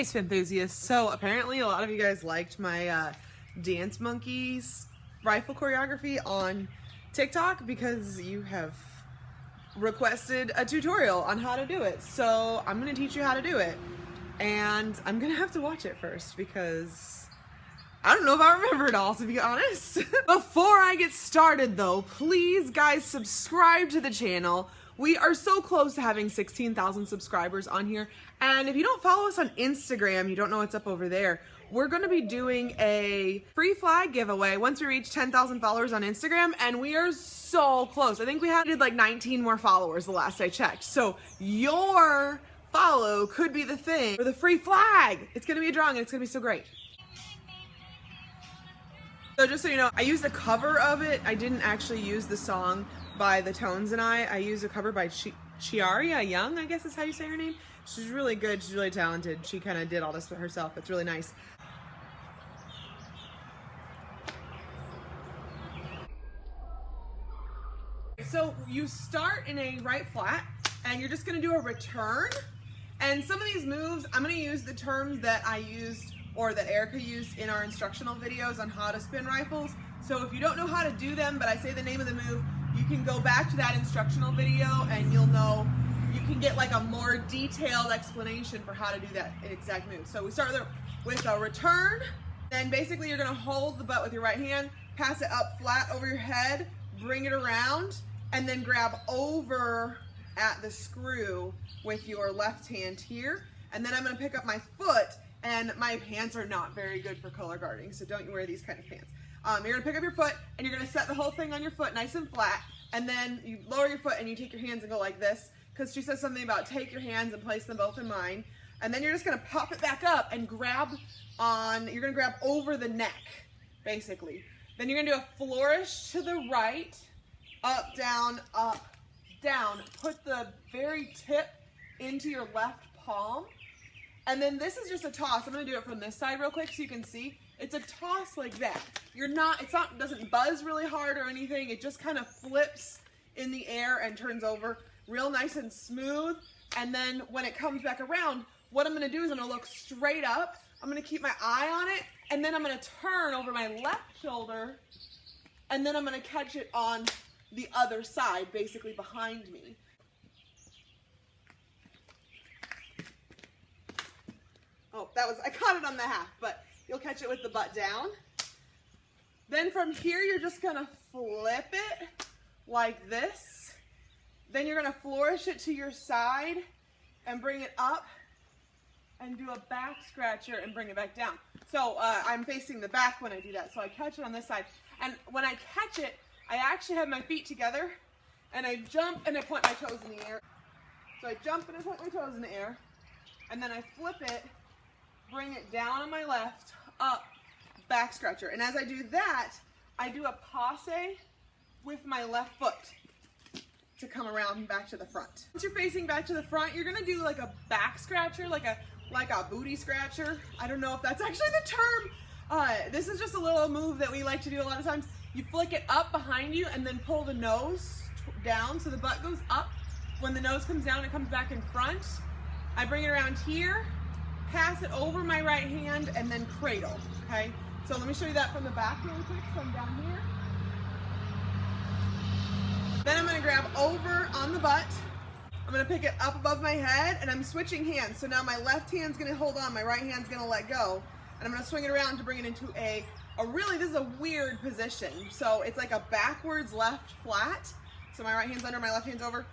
Hey, enthusiasts. So apparently a lot of you guys liked my Dance Monkeys rifle choreography on TikTok because you have requested a tutorial on how to do it. So I'm gonna teach you how to do it, and I'm gonna have to watch it first because I don't know if I remember it all, to be honest. Before I get started though, please guys subscribe to the channel. We are so close to having 16,000 subscribers on here. And if you don't follow us on Instagram, you don't know what's up over there, we're gonna be doing a free flag giveaway once we reach 10,000 followers on Instagram, and we are so close. I think we did like 19 more followers the last I checked. So your follow could be the thing for the free flag. It's gonna be a drawing and it's gonna be so great. So just so you know, I used a cover of it. I didn't actually use the song by The Tones and I used a cover by Chiara Young, I guess is how you say her name. She's really good, she's really talented. She kind of did all this for herself. It's really nice. So you start in a right flat and you're just gonna do a return. And some of these moves, I'm gonna use the terms that I used or that Erica used in our instructional videos on how to spin rifles. So if you don't know how to do them, but I say the name of the move, you can go back to that instructional video and you'll know, you can get like a more detailed explanation for how to do that exact move. So we start with a return. Then basically you're gonna hold the butt with your right hand, pass it up flat over your head, bring it around, and then grab over at the screw with your left hand here. And then I'm gonna pick up my foot, and my pants are not very good for color guarding, so don't you wear these kind of pants. You're gonna pick up your foot and you're gonna set the whole thing on your foot nice and flat, and then you lower your foot and you take your hands and go like this, because she says something about take your hands and place them both in mine. And then you're just gonna pop it back up and grab over the neck, basically. Then you're gonna do a flourish to the right, up, down, put the very tip into your left palm. And then this is just a toss. I'm gonna do it from this side real quick so you can see. It's a toss like that. It doesn't buzz really hard or anything. It just kind of flips in the air and turns over real nice and smooth. And then when it comes back around, what I'm gonna do is I'm gonna look straight up. I'm gonna keep my eye on it, and then I'm gonna turn over my left shoulder, and then I'm gonna catch it on the other side, basically behind me. Oh, I caught it on the half, but you'll catch it with the butt down. Then from here, you're just gonna flip it like this. Then you're gonna flourish it to your side and bring it up and do a back scratcher and bring it back down. So I'm facing the back when I do that. So I catch it on this side. And when I catch it, I actually have my feet together and I jump and I point my toes in the air. So I jump and I point my toes in the air, and then I flip it, bring it down on my left, up, back scratcher. And as I do that, I do a passe with my left foot to come around and back to the front. Once you're facing back to the front, you're gonna do like a back scratcher, like a booty scratcher. I don't know if that's actually the term. This is just a little move that we like to do a lot of times. You flick it up behind you and then pull the nose down so the butt goes up. When the nose comes down, it comes back in front. I bring it around here, pass it over my right hand, and then cradle, okay? So let me show you that from the back really quick. So I'm down here. Then I'm gonna grab over on the butt. I'm gonna pick it up above my head, and I'm switching hands. So now my left hand's gonna hold on, my right hand's gonna let go. And I'm gonna swing it around to bring it into this is a weird position. So it's like a backwards left flat. So my right hand's under, my left hand's over.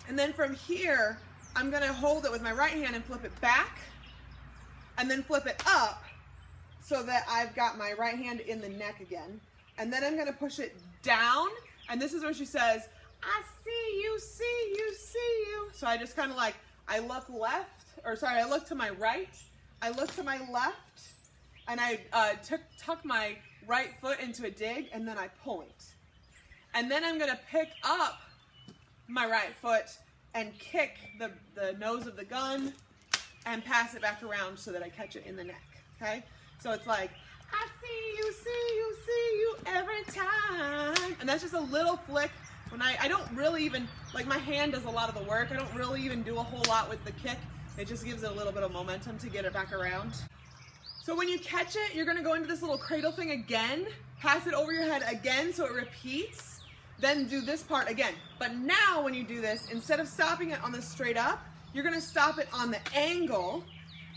And then from here, I'm gonna hold it with my right hand and flip it back, and then flip it up so that I've got my right hand in the neck again. And then I'm gonna push it down, and this is where she says, I see you, see you, see you. So I just kind of like, I look to my right, I look to my left, and I tuck my right foot into a dig, and then I point. And then I'm gonna pick up my right foot and kick the nose of the gun and pass it back around so that I catch it in the neck, okay? So it's like, I see you, see you, see you every time. And that's just a little flick. When I don't really even, like my hand does a lot of the work. I don't really even do a whole lot with the kick. It just gives it a little bit of momentum to get it back around. So when you catch it, you're gonna go into this little cradle thing again, pass it over your head again so it repeats, then do this part again. But now when you do this, instead of stopping it on the straight up, you're gonna stop it on the angle,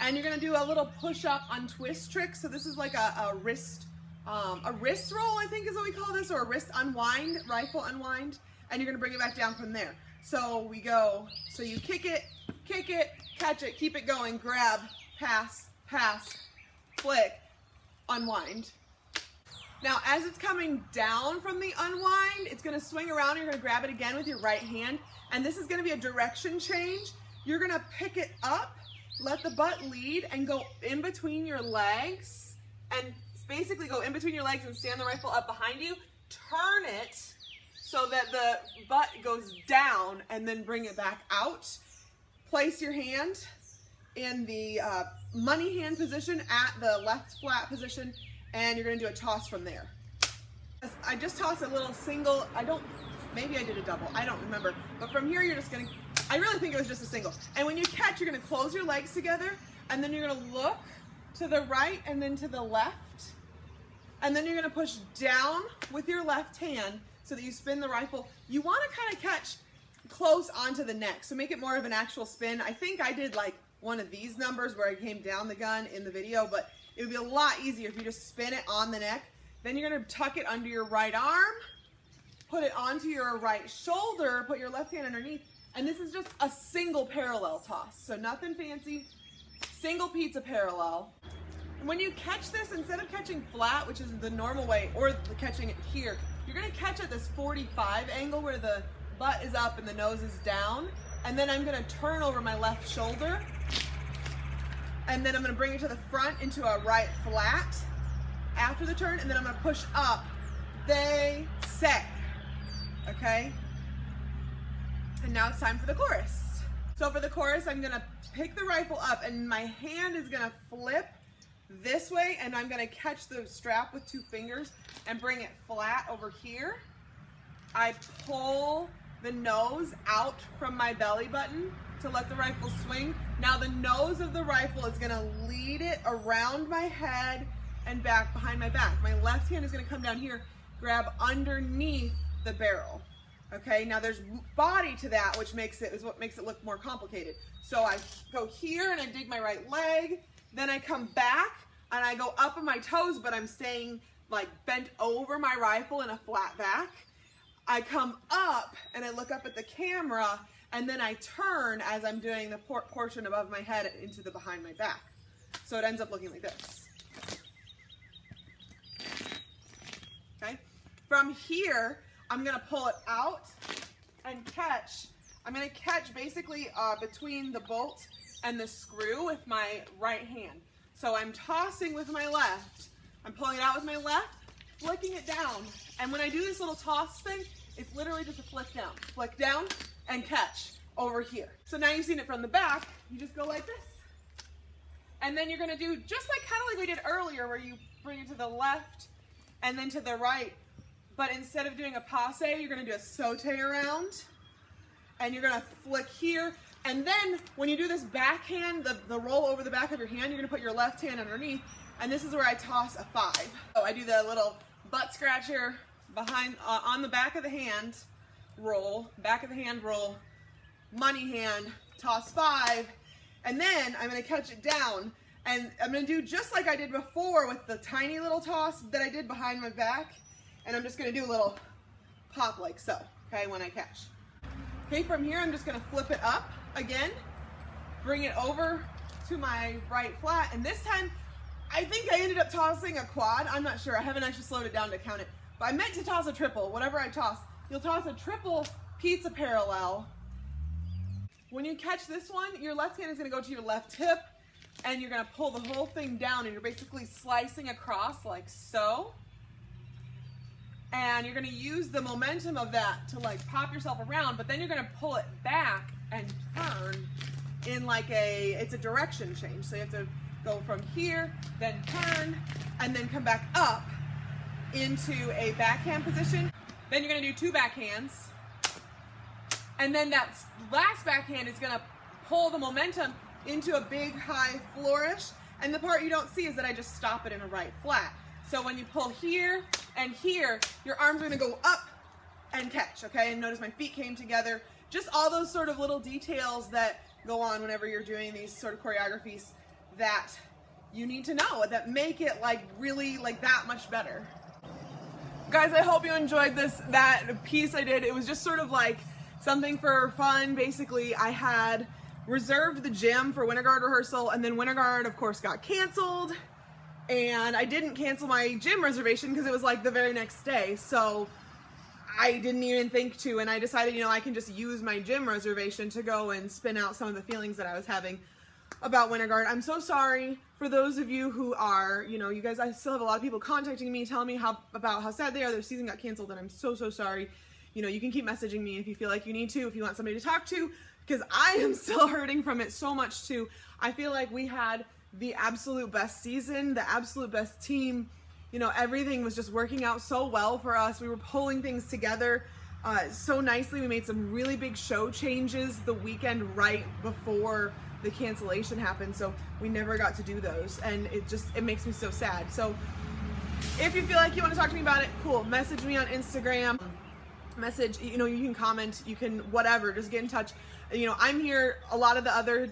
and you're gonna do a little push up on twist trick. So this is like a wrist roll, I think is what we call this, or a wrist unwind, rifle unwind, and you're gonna bring it back down from there. So we go, so you kick it, catch it, keep it going, grab, pass, flick, unwind. Now, as it's coming down from the unwind, it's gonna swing around, you're gonna grab it again with your right hand, and this is gonna be a direction change. You're gonna pick it up, let the butt lead, and go in between your legs, and basically go in between your legs and stand the rifle up behind you, turn it so that the butt goes down, and then bring it back out. Place your hand in the money hand position at the left flat position, and you're gonna do a toss from there. I just tossed a little single, maybe I did a double, I don't remember. But from here, you're just gonna, I really think it was just a single. And when you catch, you're gonna close your legs together, and then you're gonna look to the right and then to the left. And then you're gonna push down with your left hand so that you spin the rifle. You wanna kinda catch close onto the neck, so make it more of an actual spin. I think I did like one of these numbers where I came down the gun in the video, but it would be a lot easier if you just spin it on the neck. Then you're gonna tuck it under your right arm, put it onto your right shoulder, put your left hand underneath, and this is just a single parallel toss. So nothing fancy, single pizza parallel. And when you catch this, instead of catching flat, which is the normal way, or catching it here, you're gonna catch at this 45 angle where the butt is up and the nose is down. And then I'm gonna turn over my left shoulder, and then I'm gonna bring it to the front into a right flat after the turn, and then I'm gonna push up, they say, okay? And now it's time for the chorus. So for the chorus, I'm gonna pick the rifle up, and my hand is gonna flip this way, and I'm gonna catch the strap with 2 fingers and bring it flat over here. I pull the nose out from my belly button to let the rifle swing. Now the nose of the rifle is gonna lead it around my head and back behind my back. My left hand is gonna come down here, grab underneath the barrel. Okay, now there's body to that, which is what makes it look more complicated. So I go here and I dig my right leg, then I come back and I go up on my toes, but I'm staying like bent over my rifle in a flat back. I come up and I look up at the camera, and then I turn as I'm doing the portion above my head into the behind my back. So it ends up looking like this. Okay. From here, I'm gonna pull it out and catch. I'm gonna catch basically between the bolt and the screw with my right hand. So I'm tossing with my left. I'm pulling it out with my left, flicking it down. And when I do this little toss thing, it's literally just a flick down and catch over here. So now you've seen it from the back, you just go like this. And then you're gonna do just like kind of like we did earlier, where you bring it to the left and then to the right. But instead of doing a passe, you're gonna do a saute around, and you're gonna flick here. And then when you do this backhand, the roll over the back of your hand, you're gonna put your left hand underneath, and this is where I toss a 5. So I do the little butt scratcher behind, on the back of the hand, roll, money hand, toss 5, and then I'm gonna catch it down, and I'm gonna do just like I did before with the tiny little toss that I did behind my back, and I'm just gonna do a little pop like so, okay, when I catch. Okay, from here I'm just gonna flip it up again, bring it over to my right flat, and this time I think I ended up tossing a quad. I'm not sure, I haven't actually slowed it down to count it, but I meant to toss a triple. Whatever I toss, you'll toss a triple pizza parallel. When you catch this one, your left hand is gonna go to your left hip, and you're gonna pull the whole thing down, and you're basically slicing across like so. And you're gonna use the momentum of that to like pop yourself around, but then you're gonna pull it back and turn in like it's a direction change. So you have to go from here, then turn, and then come back up into a backhand position. Then you're gonna do 2 backhands. And then that last backhand is gonna pull the momentum into a big high flourish. And the part you don't see is that I just stop it in a right flat. So when you pull here and here, your arms are gonna go up and catch, okay? And notice my feet came together. Just all those sort of little details that go on whenever you're doing these sort of choreographies that you need to know, that make it like really like that much better. Guys, I hope you enjoyed that piece I did. It was just sort of like something for fun. Basically, I had reserved the gym for Winter Guard rehearsal, and then Winter Guard, of course, got canceled. And I didn't cancel my gym reservation because it was like the very next day. So I didn't even think to, and I decided, I can just use my gym reservation to go and spin out some of the feelings that I was having about Winter Guard. I'm so sorry for those of you who are, you guys, I still have a lot of people contacting me, telling me about how sad they are, their season got canceled, and I'm so sorry. You can keep messaging me if you feel like you need to, if you want somebody to talk to, because I am still hurting from it so much too. I feel like we had the absolute best season, the absolute best team. Everything was just working out so well for us. We were pulling things together so nicely. We made some really big show changes the weekend right before the cancellation happened, so we never got to do those, and it makes me so sad. So if you feel like you want to talk to me about it, cool, message me on Instagram, you can comment, you can whatever, just get in touch. I'm here. A lot of the other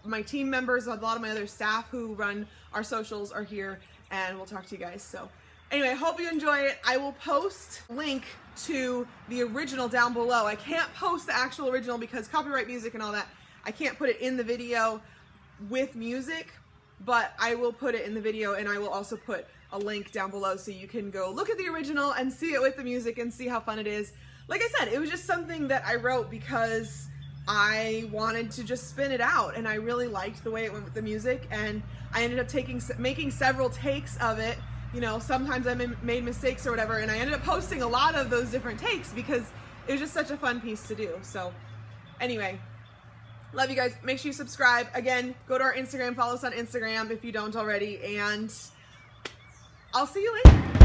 my team members, a lot of my other staff who run our socials are here, and we'll talk to you guys. So anyway, I hope you enjoy it. I will post a link to the original down below. I can't post the actual original because copyright music and all that. I can't put it in the video with music, but I will put it in the video, and I will also put a link down below so you can go look at the original and see it with the music and see how fun it is. Like I said, it was just something that I wrote because I wanted to just spin it out, and I really liked the way it went with the music, and I ended up making several takes of it. Sometimes I made mistakes or whatever, and I ended up posting a lot of those different takes because it was just such a fun piece to do. So anyway, love you guys. Make sure you subscribe. Again, go to our Instagram, follow us on Instagram if you don't already, and I'll see you later.